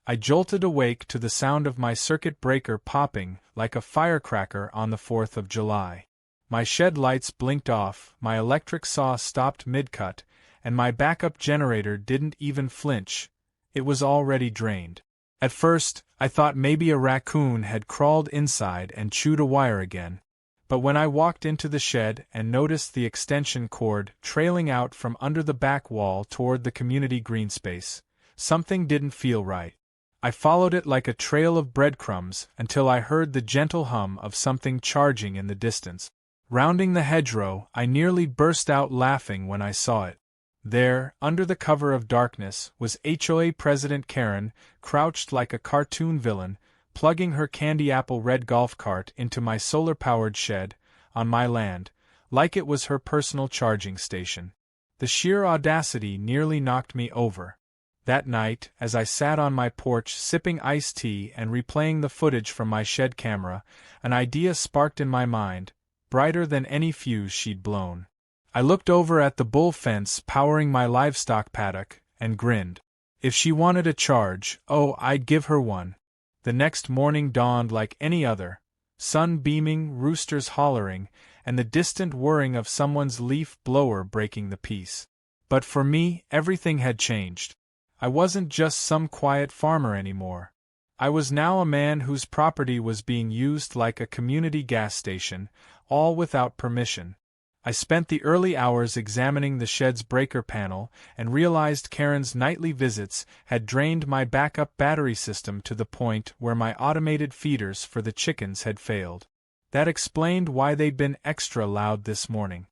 I jolted awake to the sound of my circuit breaker popping like a firecracker on the 4th of July. My shed lights blinked off, my electric saw stopped mid-cut, and my backup generator didn't even flinch. It was already drained. At first, I thought maybe a raccoon had crawled inside and chewed a wire again. But when I walked into the shed and noticed the extension cord trailing out from under the back wall toward the community green space, something didn't feel right. I followed it like a trail of breadcrumbs until I heard the gentle hum of something charging in the distance. Rounding the hedgerow, I nearly burst out laughing when I saw it. There, under the cover of darkness, was HOA President Karen, crouched like a cartoon villain, plugging her candy apple red golf cart into my solar-powered shed, on my land, like it was her personal charging station. The sheer audacity nearly knocked me over. That night, as I sat on my porch sipping iced tea and replaying the footage from my shed camera, an idea sparked in my mind, brighter than any fuse she'd blown. I looked over at the bull fence powering my livestock paddock, and grinned. If she wanted a charge, oh, I'd give her one. The next morning dawned like any other, sun beaming, roosters hollering, and the distant whirring of someone's leaf blower breaking the peace. But for me, everything had changed. I wasn't just some quiet farmer anymore. I was now a man whose property was being used like a community gas station, all without permission. I spent the early hours examining the shed's breaker panel and realized Karen's nightly visits had drained my backup battery system to the point where my automated feeders for the chickens had failed. That explained why they'd been extra loud this morning.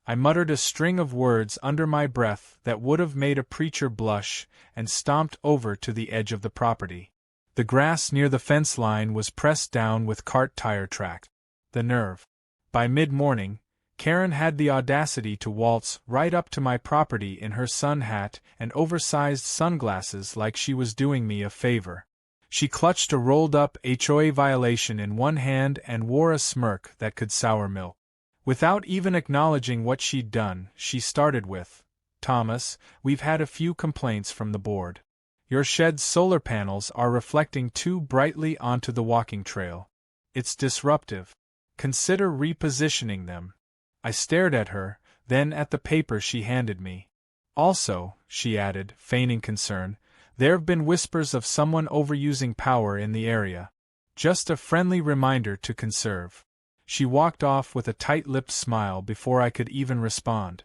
I muttered a string of words under my breath that would have made a preacher blush and stomped over to the edge of the property. The grass near the fence line was pressed down with cart tire track. The nerve. By mid-morning, Karen had the audacity to waltz right up to my property in her sun hat and oversized sunglasses like she was doing me a favor. She clutched a rolled-up HOA violation in one hand and wore a smirk that could sour milk. Without even acknowledging what she'd done, she started with, "Thomas, we've had a few complaints from the board. Your shed's solar panels are reflecting too brightly onto the walking trail. It's disruptive. Consider repositioning them." I stared at her, then at the paper she handed me. "Also," she added, feigning concern, "there've been whispers of someone overusing power in the area. Just a friendly reminder to conserve." She walked off with a tight-lipped smile before I could even respond.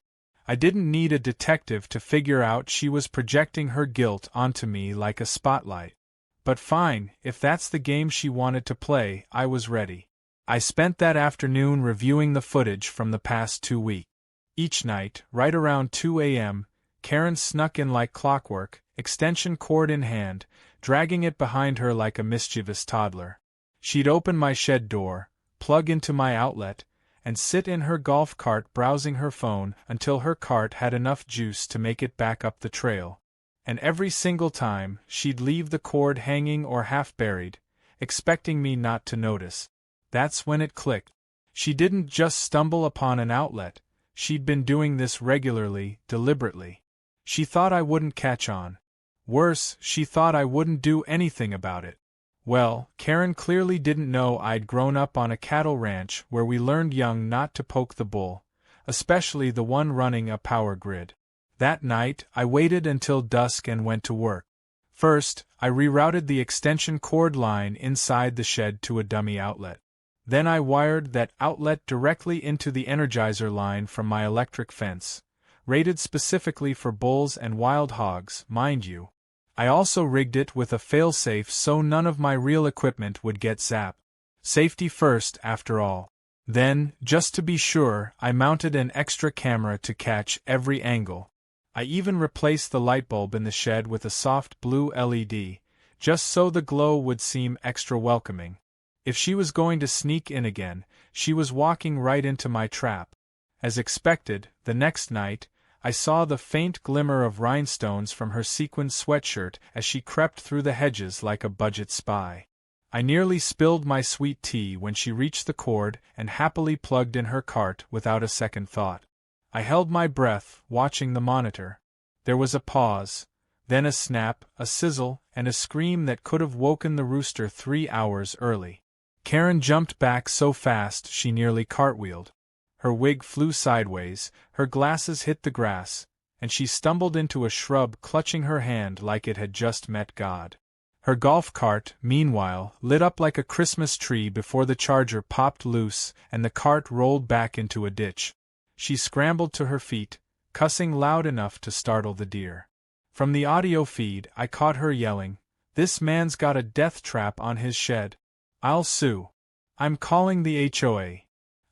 I didn't need a detective to figure out she was projecting her guilt onto me like a spotlight. But fine, if that's the game she wanted to play, I was ready. I spent that afternoon reviewing the footage from the past 2 weeks. Each night, right around 2 a.m., Karen snuck in like clockwork, extension cord in hand, dragging it behind her like a mischievous toddler. She'd open my shed door, plug into my outlet, and sit in her golf cart browsing her phone until her cart had enough juice to make it back up the trail. And every single time, she'd leave the cord hanging or half-buried, expecting me not to notice. That's when it clicked. She didn't just stumble upon an outlet, she'd been doing this regularly, deliberately. She thought I wouldn't catch on. Worse, she thought I wouldn't do anything about it. Well, Karen clearly didn't know I'd grown up on a cattle ranch where we learned young not to poke the bull, especially the one running a power grid. That night, I waited until dusk and went to work. First, I rerouted the extension cord line inside the shed to a dummy outlet. Then I wired that outlet directly into the Energizer line from my electric fence, rated specifically for bulls and wild hogs, mind you. I also rigged it with a failsafe so none of my real equipment would get zapped. Safety first, after all. Then, just to be sure, I mounted an extra camera to catch every angle. I even replaced the light bulb in the shed with a soft blue LED, just so the glow would seem extra welcoming. If she was going to sneak in again, she was walking right into my trap. As expected, the next night, I saw the faint glimmer of rhinestones from her sequined sweatshirt as she crept through the hedges like a budget spy. I nearly spilled my sweet tea when she reached the cord and happily plugged in her cart without a second thought. I held my breath, watching the monitor. There was a pause. Then a snap, a sizzle, and a scream that could have woken the rooster 3 hours early. Karen jumped back so fast she nearly cartwheeled. Her wig flew sideways, her glasses hit the grass, and she stumbled into a shrub clutching her hand like it had just met God. Her golf cart, meanwhile, lit up like a Christmas tree before the charger popped loose and the cart rolled back into a ditch. She scrambled to her feet, cussing loud enough to startle the deer. From the audio feed, I caught her yelling, "This man's got a death trap on his shed. I'll sue. I'm calling the HOA."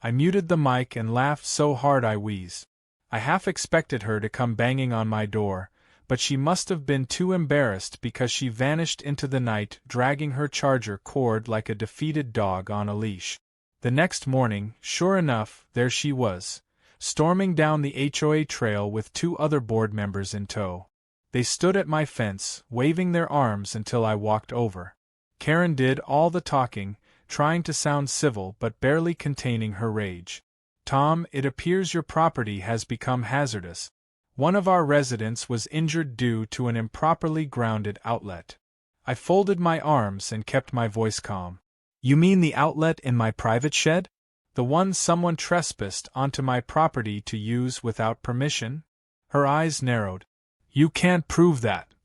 I muted the mic and laughed so hard I wheezed. I half expected her to come banging on my door, but she must have been too embarrassed because she vanished into the night dragging her charger cord like a defeated dog on a leash. The next morning, sure enough, there she was, storming down the HOA trail with 2 other board members in tow. They stood at my fence, waving their arms until I walked over. Karen did all the talking, trying to sound civil but barely containing her rage. "Tom, it appears your property has become hazardous. One of our residents was injured due to an improperly grounded outlet." I folded my arms and kept my voice calm. "You mean the outlet in my private shed? The one someone trespassed onto my property to use without permission?" Her eyes narrowed. "You can't prove that."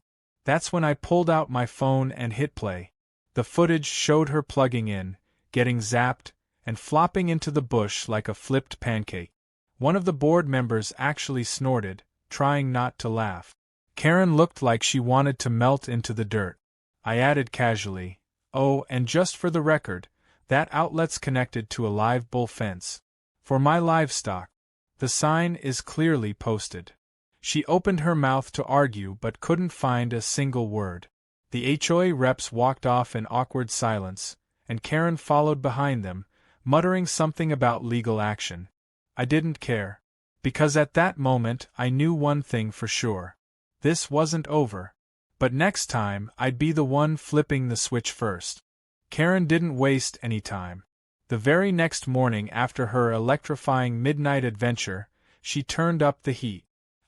That's when I pulled out my phone and hit play. The footage showed her plugging in, getting zapped, and flopping into the bush like a flipped pancake. One of the board members actually snorted, trying not to laugh. Karen looked like she wanted to melt into the dirt. I added casually, "Oh, and just for the record, that outlet's connected to a live bull fence. For my livestock. The sign is clearly posted." She opened her mouth to argue but couldn't find a single word. The HOA reps walked off in awkward silence, and Karen followed behind them, muttering something about legal action. I didn't care. Because at that moment I knew one thing for sure. This wasn't over. But next time I'd be the one flipping the switch first. Karen didn't waste any time. The very next morning after her electrifying midnight adventure, she turned up the heat.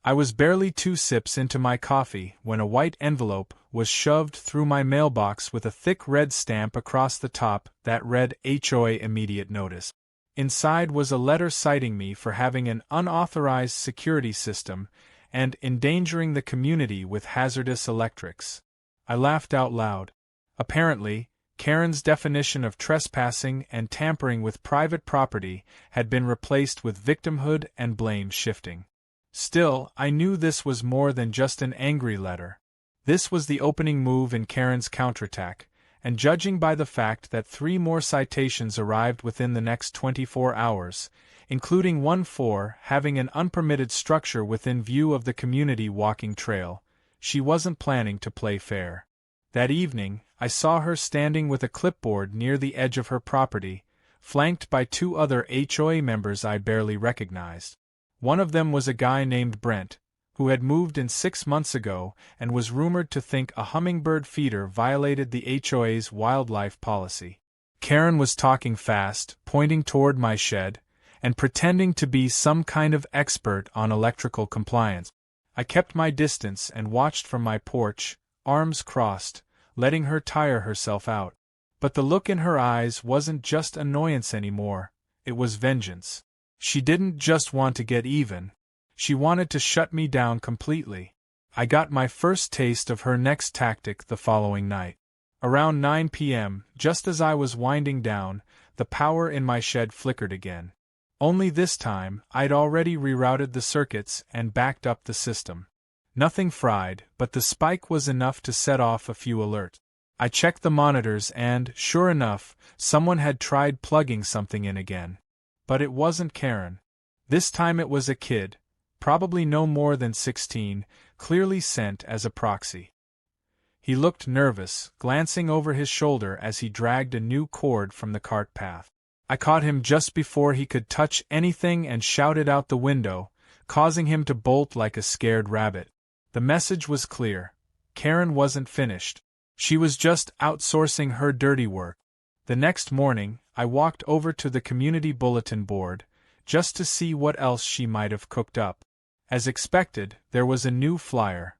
I was barely 2 sips into my coffee when a white envelope was shoved through my mailbox with a thick red stamp across the top that read HOA immediate notice. Inside was a letter citing me for having an unauthorized security system and endangering the community with hazardous electrics. I laughed out loud. Apparently, Karen's definition of trespassing and tampering with private property had been replaced with victimhood and blame shifting. Still, I knew this was more than just an angry letter. This was the opening move in Karen's counterattack, and judging by the fact that 3 more citations arrived within the next 24 hours, including one for having an unpermitted structure within view of the community walking trail, she wasn't planning to play fair. That evening, I saw her standing with a clipboard near the edge of her property, flanked by 2 other HOA members I barely recognized. One of them was a guy named Brent, who had moved in 6 months ago and was rumored to think a hummingbird feeder violated the HOA's wildlife policy. Karen was talking fast, pointing toward my shed, and pretending to be some kind of expert on electrical compliance. I kept my distance and watched from my porch, arms crossed, letting her tire herself out. But the look in her eyes wasn't just annoyance anymore, it was vengeance. She didn't just want to get even. She wanted to shut me down completely. I got my first taste of her next tactic the following night. Around 9 p.m., just as I was winding down, the power in my shed flickered again. Only this time, I'd already rerouted the circuits and backed up the system. Nothing fried, but the spike was enough to set off a few alerts. I checked the monitors and, sure enough, someone had tried plugging something in again. But it wasn't Karen. This time it was a kid, probably no more than 16, clearly sent as a proxy. He looked nervous, glancing over his shoulder as he dragged a new cord from the cart path. I caught him just before he could touch anything and shouted out the window, causing him to bolt like a scared rabbit. The message was clear. Karen wasn't finished. She was just outsourcing her dirty work. The next morning, I walked over to the community bulletin board, just to see what else she might have cooked up. As expected, there was a new flyer.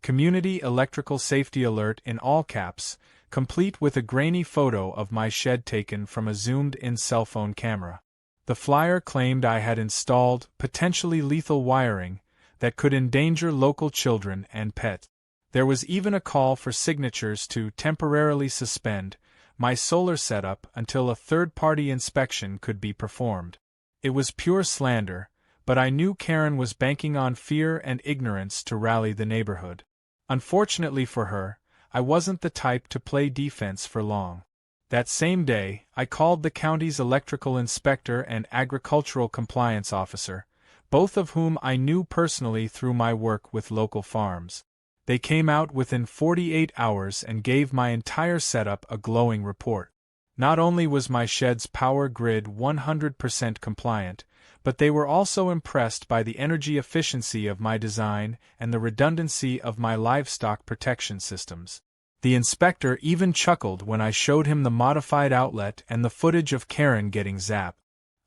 Community Electrical Safety Alert in all caps, complete with a grainy photo of my shed taken from a zoomed-in cell phone camera. The flyer claimed I had installed potentially lethal wiring that could endanger local children and pets. There was even a call for signatures to temporarily suspend my solar setup until a third-party inspection could be performed. It was pure slander, but I knew Karen was banking on fear and ignorance to rally the neighborhood. Unfortunately for her, I wasn't the type to play defense for long. That same day, I called the county's electrical inspector and agricultural compliance officer, both of whom I knew personally through my work with local farms. They came out within 48 hours and gave my entire setup a glowing report. Not only was my shed's power grid 100% compliant, but they were also impressed by the energy efficiency of my design and the redundancy of my livestock protection systems. The inspector even chuckled when I showed him the modified outlet and the footage of Karen getting zapped.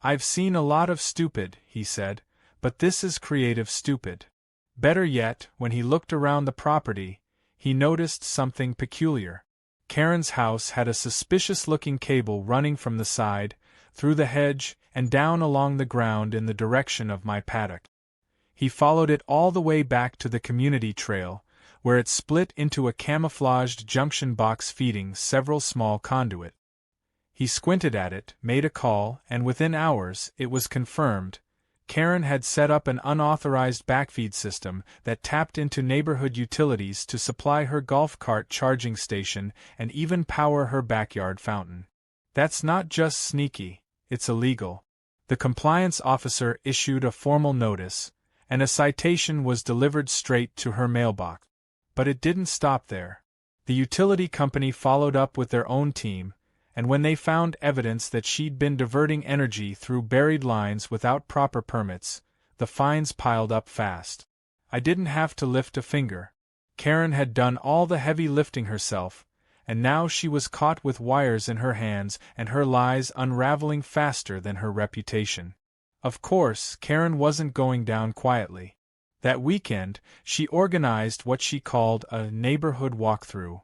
"I've seen a lot of stupid," he said, "but this is creative stupid." Better yet, when he looked around the property, he noticed something peculiar. Karen's house had a suspicious-looking cable running from the side, through the hedge, and down along the ground in the direction of my paddock. He followed it all the way back to the community trail, where it split into a camouflaged junction box feeding several small conduit. He squinted at it, made a call, and within hours, it was confirmed. Karen had set up an unauthorized backfeed system that tapped into neighborhood utilities to supply her golf cart charging station and even power her backyard fountain. That's not just sneaky, it's illegal. The compliance officer issued a formal notice, and a citation was delivered straight to her mailbox. But it didn't stop there. The utility company followed up with their own team, and when they found evidence that she'd been diverting energy through buried lines without proper permits, the fines piled up fast. I didn't have to lift a finger. Karen had done all the heavy lifting herself, and now she was caught with wires in her hands and her lies unraveling faster than her reputation. Of course, Karen wasn't going down quietly. That weekend, she organized what she called a neighborhood walkthrough.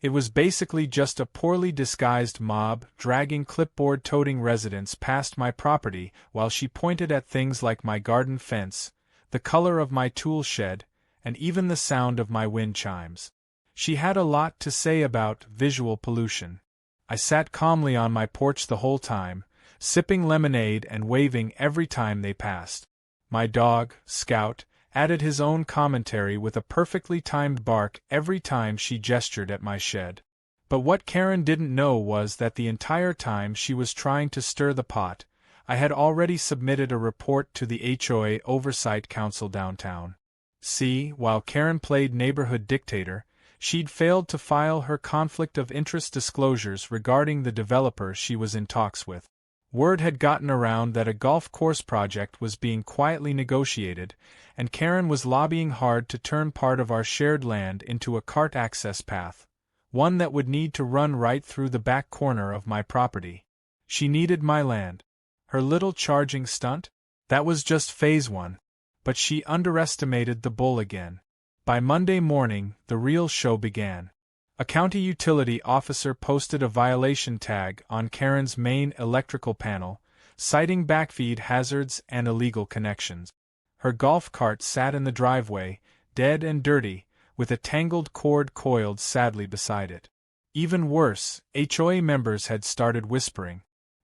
It was basically just a poorly disguised mob dragging clipboard-toting residents past my property while she pointed at things like my garden fence, the color of my tool shed, and even the sound of my wind chimes. She had a lot to say about visual pollution. I sat calmly on my porch the whole time, sipping lemonade and waving every time they passed. My dog, Scout, added his own commentary with a perfectly timed bark every time she gestured at my shed. But what Karen didn't know was that the entire time she was trying to stir the pot, I had already submitted a report to the HOA Oversight Council downtown. See, while Karen played neighborhood dictator, she'd failed to file her conflict of interest disclosures regarding the developer she was in talks with. Word had gotten around that a golf course project was being quietly negotiated, and Karen was lobbying hard to turn part of our shared land into a cart access path, one that would need to run right through the back corner of my property. She needed my land. Her little charging stunt? That was just phase 1. But she underestimated the bull again. By Monday morning, the real show began. A county utility officer posted a violation tag on Karen's main electrical panel, citing backfeed hazards and illegal connections. Her golf cart sat in the driveway, dead and dirty, with a tangled cord coiled sadly beside it. Even worse, HOA members had started whispering.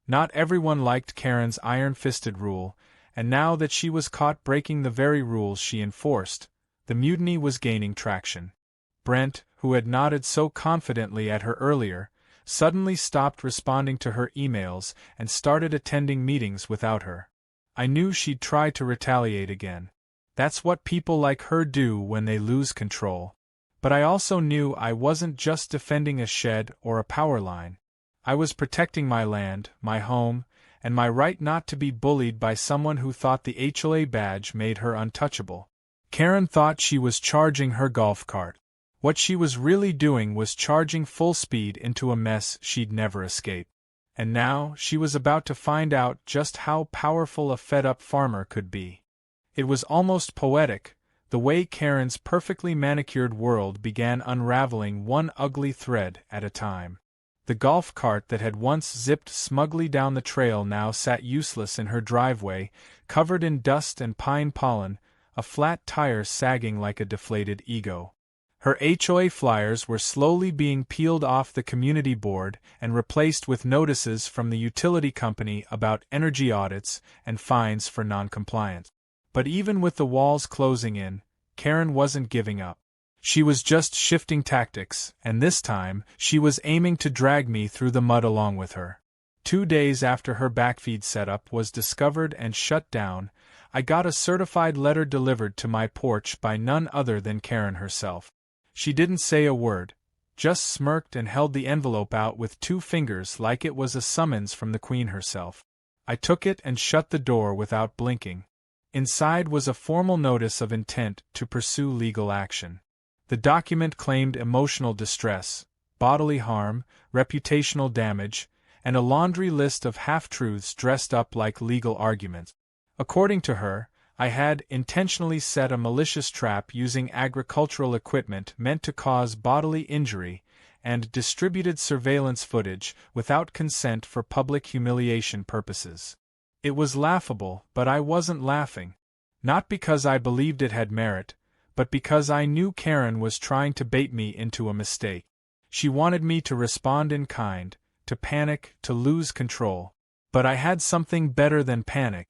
Not everyone liked Karen's iron-fisted rule, and now that she was caught breaking the very rules she enforced, the mutiny was gaining traction. Brent, who had nodded so confidently at her earlier, suddenly stopped responding to her emails and started attending meetings without her. I knew she'd try to retaliate again. That's what people like her do when they lose control. But I also knew I wasn't just defending a shed or a power line. I was protecting my land, my home, and my right not to be bullied by someone who thought the HOA badge made her untouchable. Karen thought she was charging her golf cart. What she was really doing was charging full speed into a mess she'd never escape. And now, she was about to find out just how powerful a fed-up farmer could be. It was almost poetic, The way Karen's perfectly manicured world began unraveling one ugly thread at a time. The golf cart that had once zipped smugly down the trail now sat useless in her driveway, covered in dust and pine pollen, a flat tire sagging like a deflated ego. Her HOA flyers were slowly being peeled off the community board and replaced with notices from the utility company about energy audits and fines for noncompliance. But even with the walls closing in, Karen wasn't giving up. She was just shifting tactics, and this time, she was aiming to drag me through the mud along with her. 2 days after her backfeed setup was discovered and shut down, I got a certified letter delivered to my porch by none other than Karen herself. She didn't say a word, just smirked and held the envelope out with 2 fingers like it was a summons from the Queen herself. I took it and shut the door without blinking. Inside was a formal notice of intent to pursue legal action. The document claimed emotional distress, bodily harm, reputational damage, and a laundry list of half-truths dressed up like legal arguments. According to her, I had intentionally set a malicious trap using agricultural equipment meant to cause bodily injury, and distributed surveillance footage without consent for public humiliation purposes. It was laughable, but I wasn't laughing. Not because I believed it had merit, but because I knew Karen was trying to bait me into a mistake. She wanted me to respond in kind, to panic, to lose control. But I had something better than panic.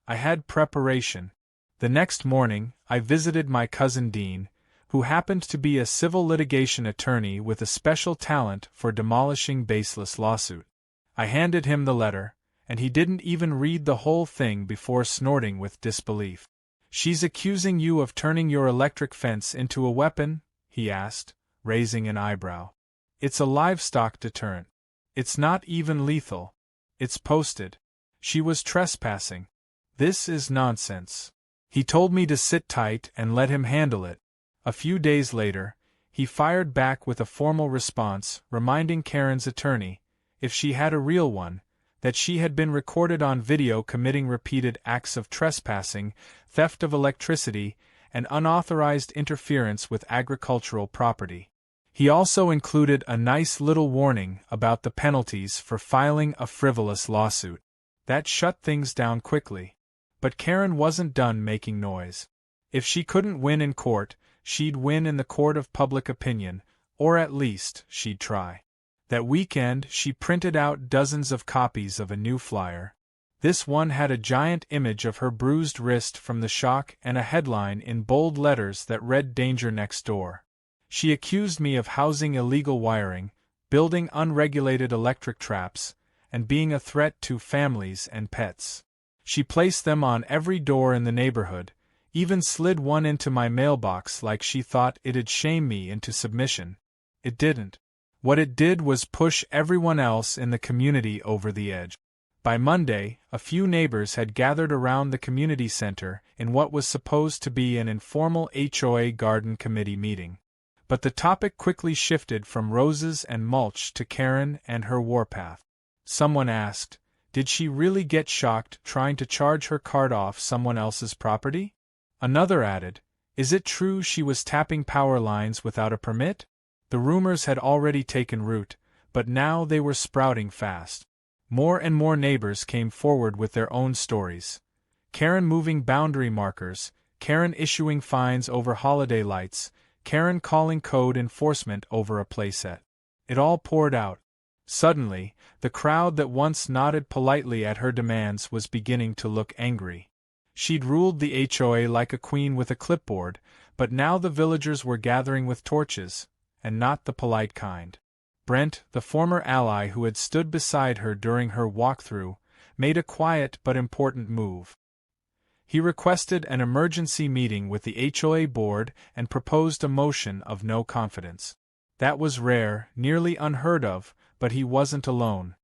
I had preparation. The next morning, I visited my cousin Dean, who happened to be a civil litigation attorney with a special talent for demolishing baseless lawsuits. I handed him the letter, and he didn't even read the whole thing before snorting with disbelief. "She's accusing you of turning your electric fence into a weapon?" he asked, raising an eyebrow. "It's a livestock deterrent. It's not even lethal. It's posted. She was trespassing. This is nonsense." He told me to sit tight and let him handle it. A few days later, he fired back with a formal response reminding Karen's attorney, if she had a real one, that she had been recorded on video committing repeated acts of trespassing, theft of electricity, and unauthorized interference with agricultural property. He also included a nice little warning about the penalties for filing a frivolous lawsuit. That shut things down quickly. But Karen wasn't done making noise. If she couldn't win in court, she'd win in the court of public opinion, or at least, she'd try. That weekend, she printed out dozens of copies of a new flyer. This one had a giant image of her bruised wrist from the shock and a headline in bold letters that read "Danger Next Door." She accused me of housing illegal wiring, building unregulated electric traps, and being a threat to families and pets. She placed them on every door in the neighborhood, even slid one into my mailbox like she thought it'd shame me into submission. It didn't. What it did was push everyone else in the community over the edge. By Monday, a few neighbors had gathered around the community center in what was supposed to be an informal HOA garden committee meeting. But the topic quickly shifted from roses and mulch to Karen and her warpath. Someone asked, did she really get shocked trying to charge her cart off someone else's property? Another added, is it true she was tapping power lines without a permit? The rumors had already taken root, but now they were sprouting fast. More and more neighbors came forward with their own stories. Karen moving boundary markers, Karen issuing fines over holiday lights, Karen calling code enforcement over a playset. It all poured out. Suddenly, the crowd that once nodded politely at her demands was beginning to look angry. She'd ruled the HOA like a queen with a clipboard, but now the villagers were gathering with torches, and not the polite kind. Brent, the former ally who had stood beside her during her walkthrough, made a quiet but important move. He requested an emergency meeting with the HOA board and proposed a motion of no confidence. That was rare, nearly unheard of, but he wasn't alone.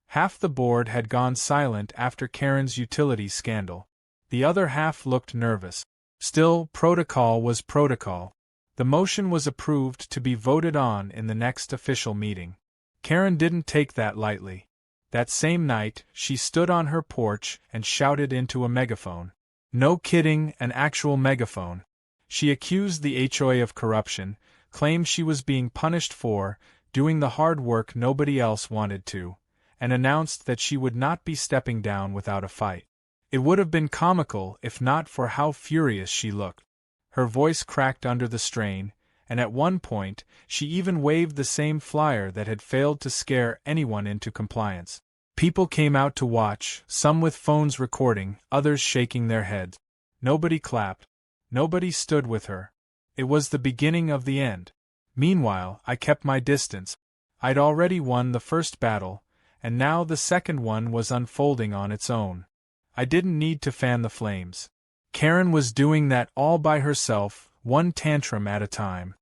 Half the board had gone silent after Karen's utility scandal. The other half looked nervous. Still, protocol was protocol. The motion was approved to be voted on in the next official meeting. Karen didn't take that lightly. That same night, she stood on her porch and shouted into a megaphone. No kidding, an actual megaphone. She accused the HOA of corruption, claimed she was being punished for doing the hard work nobody else wanted to, and announced that she would not be stepping down without a fight. It would have been comical if not for how furious she looked. Her voice cracked under the strain, and at one point, she even waved the same flyer that had failed to scare anyone into compliance. People came out to watch, some with phones recording, others shaking their heads. Nobody clapped. Nobody stood with her. It was the beginning of the end. Meanwhile, I kept my distance. I'd already won the first battle, and now the second one was unfolding on its own. I didn't need to fan the flames. Karen was doing that all by herself, one tantrum at a time.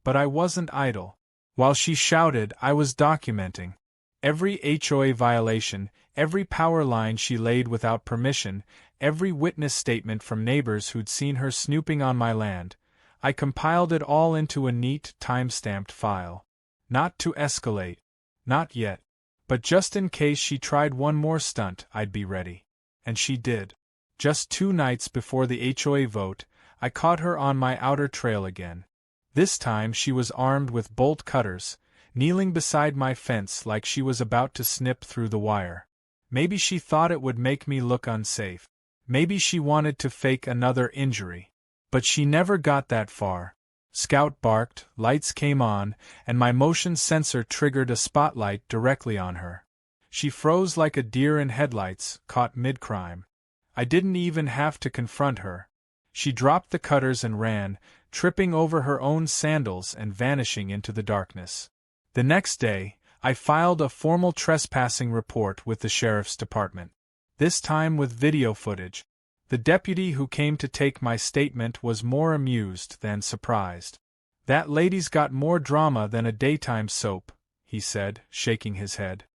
But I wasn't idle. While she shouted, I was documenting. Every HOA violation, every power line she laid without permission, every witness statement from neighbors who'd seen her snooping on my land. I compiled it all into a neat, time-stamped file. Not to escalate. Not yet. But just in case she tried one more stunt, I'd be ready. And she did. Just 2 nights before the HOA vote, I caught her on my outer trail again. This time she was armed with bolt cutters, kneeling beside my fence like she was about to snip through the wire. Maybe she thought it would make me look unsafe. Maybe she wanted to fake another injury. But she never got that far. Scout barked, lights came on, and my motion sensor triggered a spotlight directly on her. She froze like a deer in headlights, caught mid-crime. I didn't even have to confront her. She dropped the cutters and ran, tripping over her own sandals and vanishing into the darkness. The next day, I filed a formal trespassing report with the sheriff's department. This time with video footage. The deputy who came to take my statement was more amused than surprised. "That lady's got more drama than a daytime soap," he said, shaking his head.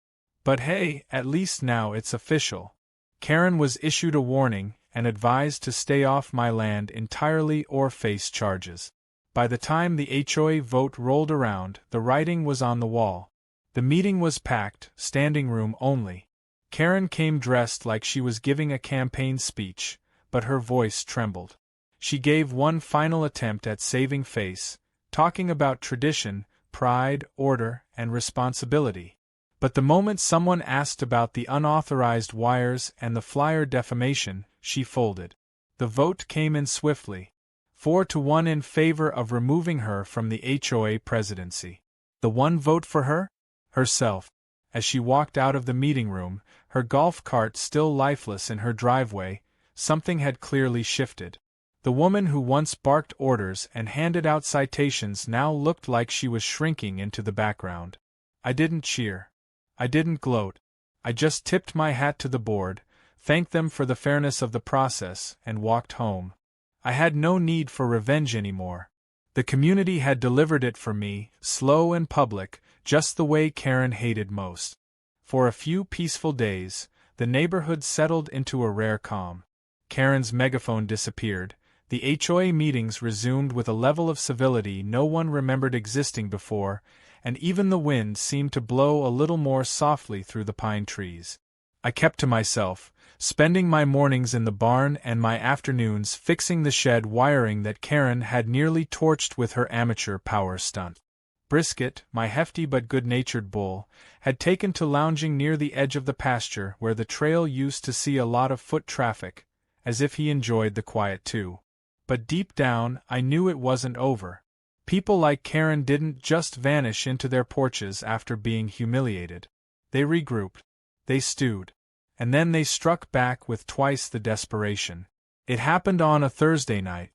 "But hey, at least now it's official." Karen was issued a warning and advised to stay off my land entirely or face charges. By the time the HOA vote rolled around, the writing was on the wall. The meeting was packed, standing room only. Karen came dressed like she was giving a campaign speech, but her voice trembled. She gave one final attempt at saving face, talking about tradition, pride, order, and responsibility. But the moment someone asked about the unauthorized wires and the flyer defamation, she folded. The vote came in swiftly. 4-1 in favor of removing her from the HOA presidency. The one vote for her? Herself. As she walked out of the meeting room, her golf cart still lifeless in her driveway, something had clearly shifted. The woman who once barked orders and handed out citations now looked like she was shrinking into the background. I didn't cheer. I didn't gloat. I just tipped my hat to the board, thanked them for the fairness of the process, and walked home. I had no need for revenge anymore. The community had delivered it for me, slow and public, just the way Karen hated most. For a few peaceful days, the neighborhood settled into a rare calm. Karen's megaphone disappeared, the HOA meetings resumed with a level of civility no one remembered existing before, and even the wind seemed to blow a little more softly through the pine trees. I kept to myself, spending my mornings in the barn and my afternoons fixing the shed wiring that Karen had nearly torched with her amateur power stunt. Brisket, my hefty but good-natured bull, had taken to lounging near the edge of the pasture where the trail used to see a lot of foot traffic, as if he enjoyed the quiet too. But deep down, I knew it wasn't over. People like Karen didn't just vanish into their porches after being humiliated. They regrouped. They stewed. And then they struck back with twice the desperation. It happened on a Thursday night.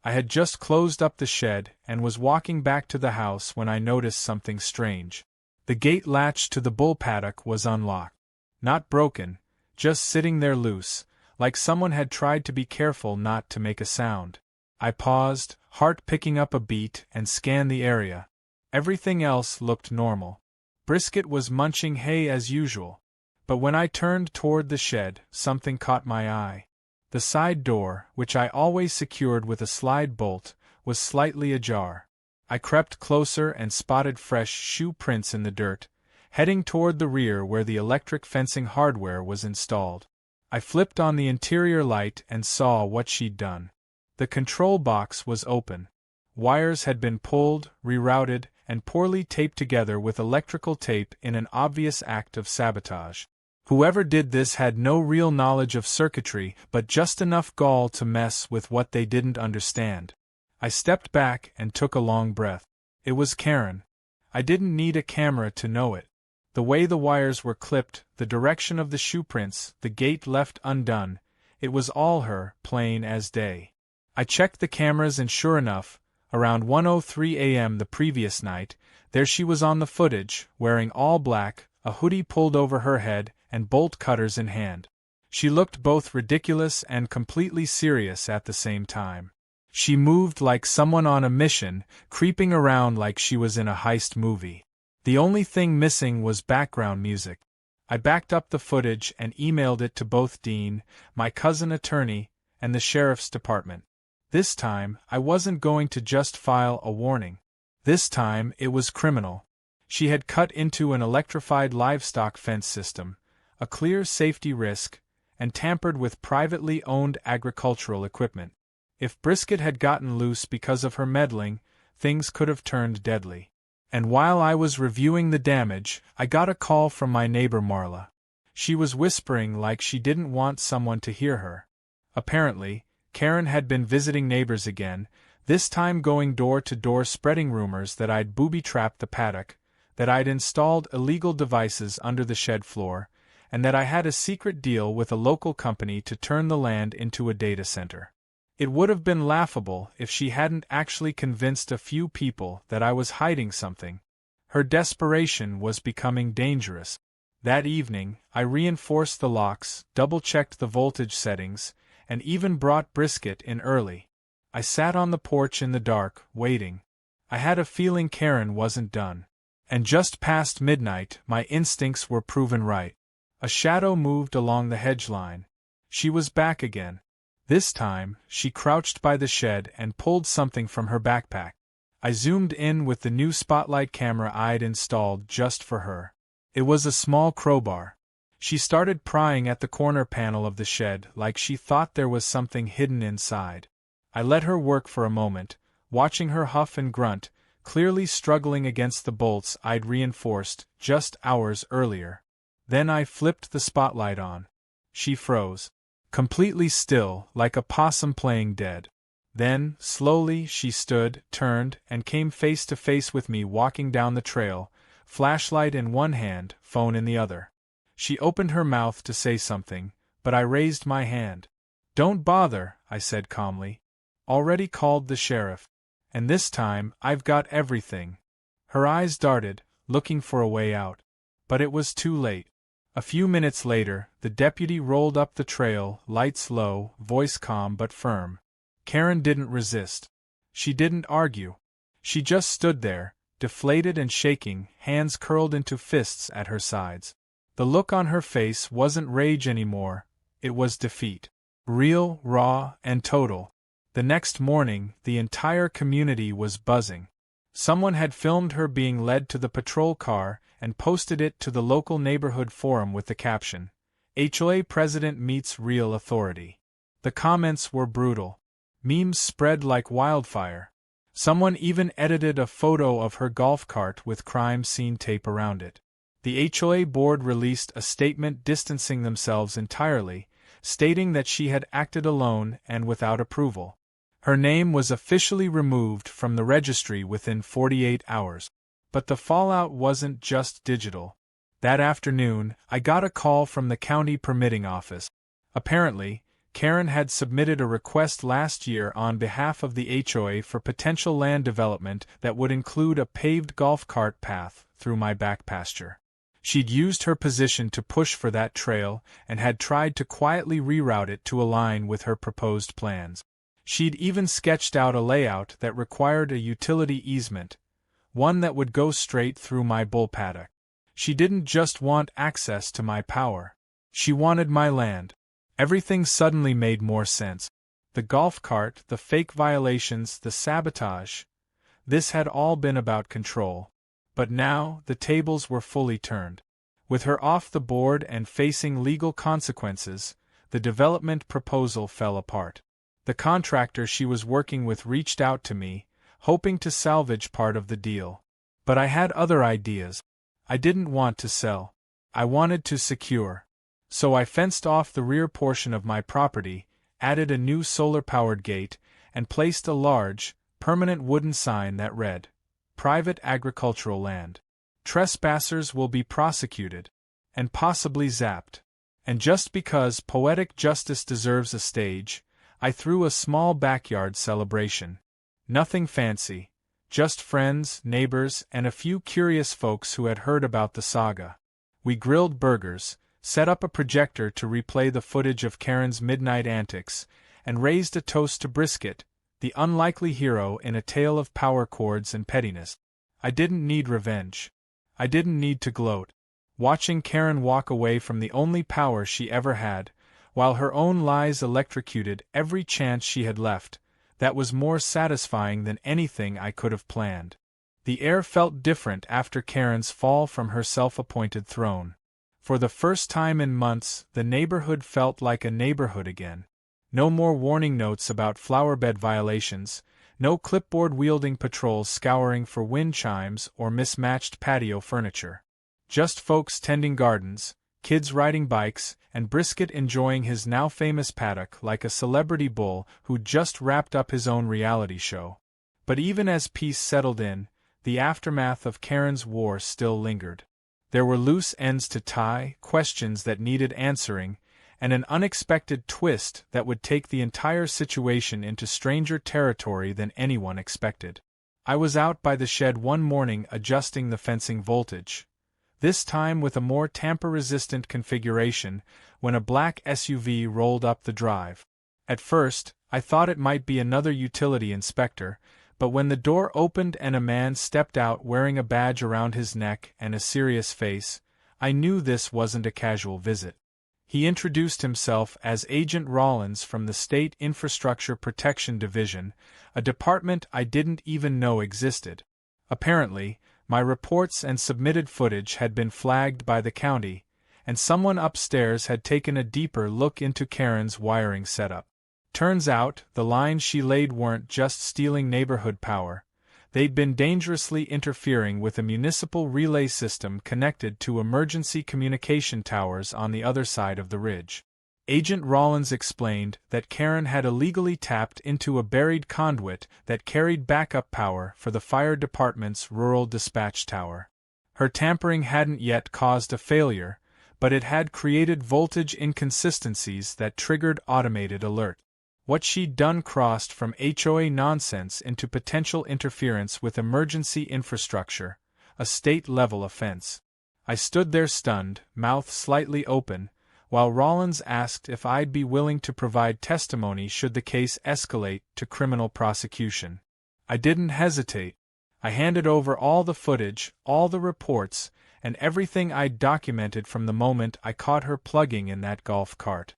I had just closed up the shed and was walking back to the house when I noticed something strange. The gate latch to the bull paddock was unlocked. Not broken, just sitting there loose, like someone had tried to be careful not to make a sound. I paused, heart picking up a beat, and scanned the area. Everything else looked normal. Brisket was munching hay as usual. But when I turned toward the shed, something caught my eye. The side door, which I always secured with a slide bolt, was slightly ajar. I crept closer and spotted fresh shoe prints in the dirt, heading toward the rear where the electric fencing hardware was installed. I flipped on the interior light and saw what she'd done. The control box was open. Wires had been pulled, rerouted, and poorly taped together with electrical tape in an obvious act of sabotage. Whoever did this had no real knowledge of circuitry, but just enough gall to mess with what they didn't understand. I stepped back and took a long breath. It was Karen. I didn't need a camera to know it. The way the wires were clipped, the direction of the shoe prints, the gate left undone, it was all her, plain as day. I checked the cameras and sure enough, around 1:03 a.m. the previous night, there she was on the footage, wearing all black, a hoodie pulled over her head, and bolt cutters in hand. She looked both ridiculous and completely serious at the same time. She moved like someone on a mission, creeping around like she was in a heist movie. The only thing missing was background music. I backed up the footage and emailed it to both Dean, my cousin attorney, and the sheriff's department. This time, I wasn't going to just file a warning. This time, it was criminal. She had cut into an electrified livestock fence system, a clear safety risk, and tampered with privately owned agricultural equipment. If Brisket had gotten loose because of her meddling, things could have turned deadly. And while I was reviewing the damage, I got a call from my neighbor Marla. She was whispering like she didn't want someone to hear her. Apparently, Karen had been visiting neighbors again, this time going door to door spreading rumors that I'd booby-trapped the paddock, that I'd installed illegal devices under the shed floor, and that I had a secret deal with a local company to turn the land into a data center. It would have been laughable if she hadn't actually convinced a few people that I was hiding something. Her desperation was becoming dangerous. That evening, I reinforced the locks, double-checked the voltage settings, and even brought Brisket in early. I sat on the porch in the dark, waiting. I had a feeling Karen wasn't done. And just past midnight, my instincts were proven right. A shadow moved along the hedge line. She was back again. This time, she crouched by the shed and pulled something from her backpack. I zoomed in with the new spotlight camera I'd installed just for her. It was a small crowbar. She started prying at the corner panel of the shed like she thought there was something hidden inside. I let her work for a moment, watching her huff and grunt, clearly struggling against the bolts I'd reinforced just hours earlier. Then I flipped the spotlight on. She froze. Completely still, like a possum playing dead. Then, slowly, she stood, turned, and came face to face with me walking down the trail, flashlight in one hand, phone in the other. She opened her mouth to say something, but I raised my hand. "Don't bother," I said calmly. "Already called the sheriff. And this time, I've got everything." Her eyes darted, looking for a way out. But it was too late. A few minutes later, the deputy rolled up the trail, lights low, voice calm but firm. Karen didn't resist. She didn't argue. She just stood there, deflated and shaking, hands curled into fists at her sides. The look on her face wasn't rage anymore, it was defeat. Real, raw, and total. The next morning, the entire community was buzzing. Someone had filmed her being led to the patrol car and posted it to the local neighborhood forum with the caption, "HOA President Meets Real Authority." The comments were brutal. Memes spread like wildfire. Someone even edited a photo of her golf cart with crime scene tape around it. The HOA board released a statement distancing themselves entirely, stating that she had acted alone and without approval. Her name was officially removed from the registry within 48 hours. But the fallout wasn't just digital. That afternoon, I got a call from the county permitting office. Apparently, Karen had submitted a request last year on behalf of the HOA for potential land development that would include a paved golf cart path through my back pasture. She'd used her position to push for that trail and had tried to quietly reroute it to align with her proposed plans. She'd even sketched out a layout that required a utility easement, one that would go straight through my bull paddock. She didn't just want access to my power. She wanted my land. Everything suddenly made more sense. The golf cart, the fake violations, the sabotage. This had all been about control. But now, the tables were fully turned. With her off the board and facing legal consequences, the development proposal fell apart. The contractor she was working with reached out to me, hoping to salvage part of the deal. But I had other ideas. I didn't want to sell. I wanted to secure. So I fenced off the rear portion of my property, added a new solar-powered gate, and placed a large, permanent wooden sign that read, "Private agricultural land. Trespassers will be prosecuted. And possibly zapped." And just because poetic justice deserves a stage, I threw a small backyard celebration. Nothing fancy. Just friends, neighbors, and a few curious folks who had heard about the saga. We grilled burgers, set up a projector to replay the footage of Karen's midnight antics, and raised a toast to Brisket, the unlikely hero in a tale of power cords and pettiness. I didn't need revenge. I didn't need to gloat. Watching Karen walk away from the only power she ever had, while her own lies electrocuted every chance she had left, that was more satisfying than anything I could have planned. The air felt different after Karen's fall from her self-appointed throne. For the first time in months, the neighborhood felt like a neighborhood again. No more warning notes about flowerbed violations, no clipboard-wielding patrols scouring for wind chimes or mismatched patio furniture. Just folks tending gardens, kids riding bikes, and Brisket enjoying his now-famous paddock like a celebrity bull who'd just wrapped up his own reality show. But even as peace settled in, the aftermath of Karen's war still lingered. There were loose ends to tie, questions that needed answering, and an unexpected twist that would take the entire situation into stranger territory than anyone expected. I was out by the shed one morning adjusting the fencing voltage, this time with a more tamper-resistant configuration, when a black SUV rolled up the drive. At first, I thought it might be another utility inspector, but when the door opened and a man stepped out wearing a badge around his neck and a serious face, I knew this wasn't a casual visit. He introduced himself as Agent Rollins from the State Infrastructure Protection Division, a department I didn't even know existed. Apparently, my reports and submitted footage had been flagged by the county, and someone upstairs had taken a deeper look into Karen's wiring setup. Turns out, the lines she laid weren't just stealing neighborhood power, they'd been dangerously interfering with a municipal relay system connected to emergency communication towers on the other side of the ridge. Agent Rollins explained that Karen had illegally tapped into a buried conduit that carried backup power for the fire department's rural dispatch tower. Her tampering hadn't yet caused a failure, but it had created voltage inconsistencies that triggered automated alert. What she'd done crossed from HOA nonsense into potential interference with emergency infrastructure, a state-level offense. I stood there stunned, mouth slightly open, while Rollins asked if I'd be willing to provide testimony should the case escalate to criminal prosecution. I didn't hesitate. I handed over all the footage, all the reports, and everything I'd documented from the moment I caught her plugging in that golf cart.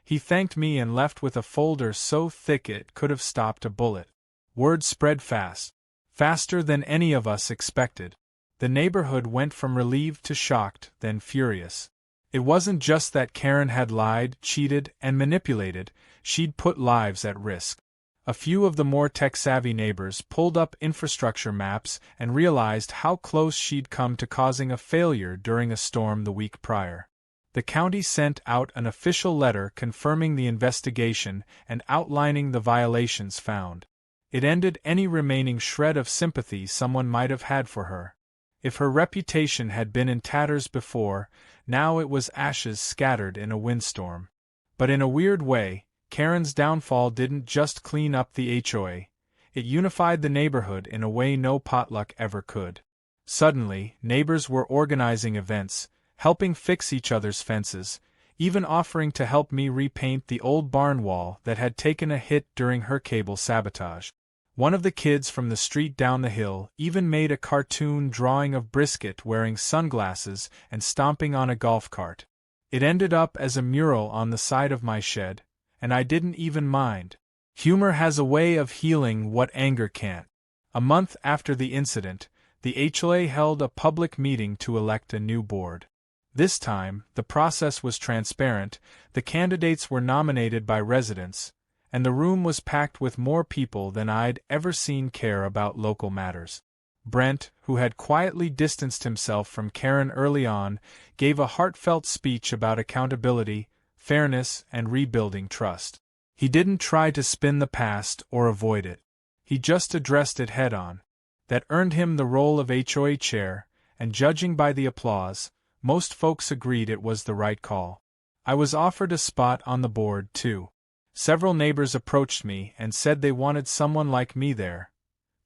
He thanked me and left with a folder so thick it could have stopped a bullet. Word spread fast. Faster than any of us expected. The neighborhood went from relieved to shocked, then furious. It wasn't just that Karen had lied, cheated, and manipulated, she'd put lives at risk. A few of the more tech-savvy neighbors pulled up infrastructure maps and realized how close she'd come to causing a failure during a storm the week prior. The county sent out an official letter confirming the investigation and outlining the violations found. It ended any remaining shred of sympathy someone might have had for her. If her reputation had been in tatters before, now it was ashes scattered in a windstorm. But in a weird way, Karen's downfall didn't just clean up the HOA, it unified the neighborhood in a way no potluck ever could. Suddenly, neighbors were organizing events, helping fix each other's fences, even offering to help me repaint the old barn wall that had taken a hit during her cable sabotage. One of the kids from the street down the hill even made a cartoon drawing of Brisket wearing sunglasses and stomping on a golf cart. It ended up as a mural on the side of my shed, and I didn't even mind. Humor has a way of healing what anger can't. A month after the incident, the HOA held a public meeting to elect a new board. This time, the process was transparent, the candidates were nominated by residents, and the room was packed with more people than I'd ever seen care about local matters. Brent, who had quietly distanced himself from Karen early on, gave a heartfelt speech about accountability, fairness, and rebuilding trust. He didn't try to spin the past or avoid it. He just addressed it head-on. That earned him the role of HOA chair, and judging by the applause, most folks agreed it was the right call. I was offered a spot on the board, too. Several neighbors approached me and said they wanted someone like me there.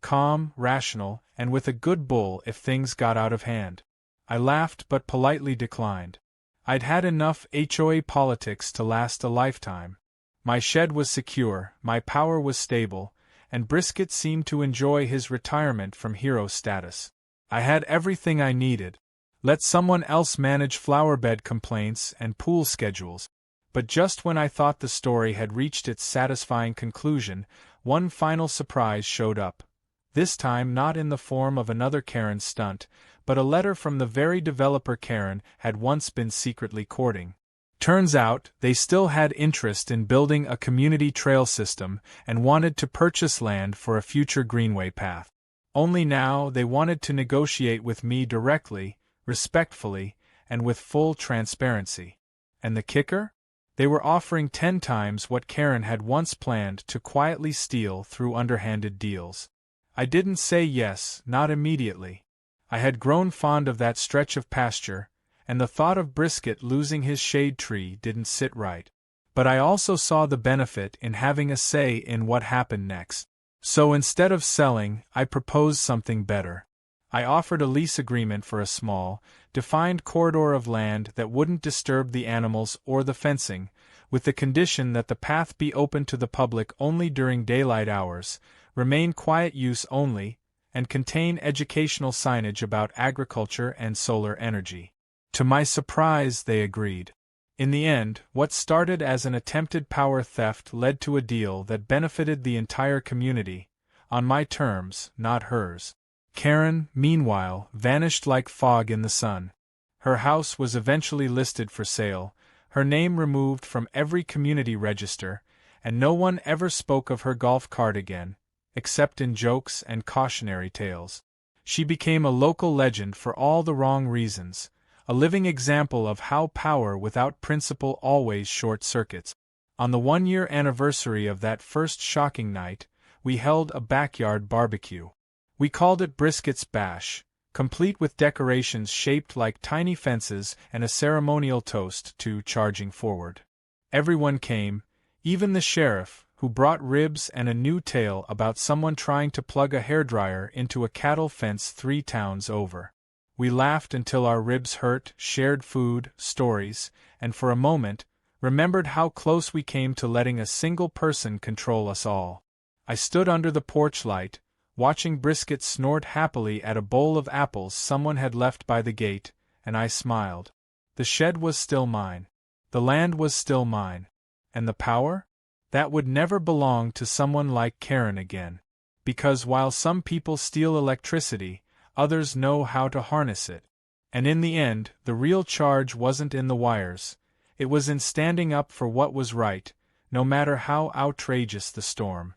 Calm, rational, and with a good bull if things got out of hand. I laughed but politely declined. I'd had enough HOA politics to last a lifetime. My shed was secure, my power was stable, and Brisket seemed to enjoy his retirement from hero status. I had everything I needed. Let someone else manage flowerbed complaints and pool schedules. But just when I thought the story had reached its satisfying conclusion, one final surprise showed up. This time not in the form of another Karen stunt, but a letter from the very developer Karen had once been secretly courting. Turns out, they still had interest in building a community trail system and wanted to purchase land for a future greenway path. Only now they wanted to negotiate with me directly, respectfully, and with full transparency. And the kicker? They were offering 10 times what Karen had once planned to quietly steal through underhanded deals. I didn't say yes, not immediately. I had grown fond of that stretch of pasture, and the thought of Brisket losing his shade tree didn't sit right. But I also saw the benefit in having a say in what happened next. So instead of selling, I proposed something better. I offered a lease agreement for a small, defined corridor of land that wouldn't disturb the animals or the fencing, with the condition that the path be open to the public only during daylight hours, remain quiet use only, and contain educational signage about agriculture and solar energy. To my surprise, they agreed. In the end, what started as an attempted power theft led to a deal that benefited the entire community, on my terms, not hers. Karen, meanwhile, vanished like fog in the sun. Her house was eventually listed for sale, her name removed from every community register, and no one ever spoke of her golf cart again, except in jokes and cautionary tales. She became a local legend for all the wrong reasons, a living example of how power without principle always short-circuits. On the 1-year anniversary of that first shocking night, we held a backyard barbecue. We called it Brisket's Bash, complete with decorations shaped like tiny fences and a ceremonial toast to charging forward. Everyone came, even the sheriff, who brought ribs and a new tale about someone trying to plug a hairdryer into a cattle fence 3 towns over. We laughed until our ribs hurt, shared food, stories, and for a moment, remembered how close we came to letting a single person control us all. I stood under the porch light, watching Brisket snort happily at a bowl of apples someone had left by the gate, and I smiled. The shed was still mine. The land was still mine. And the power? That would never belong to someone like Karen again. Because while some people steal electricity, others know how to harness it. And in the end, the real charge wasn't in the wires. It was in standing up for what was right, no matter how outrageous the storm.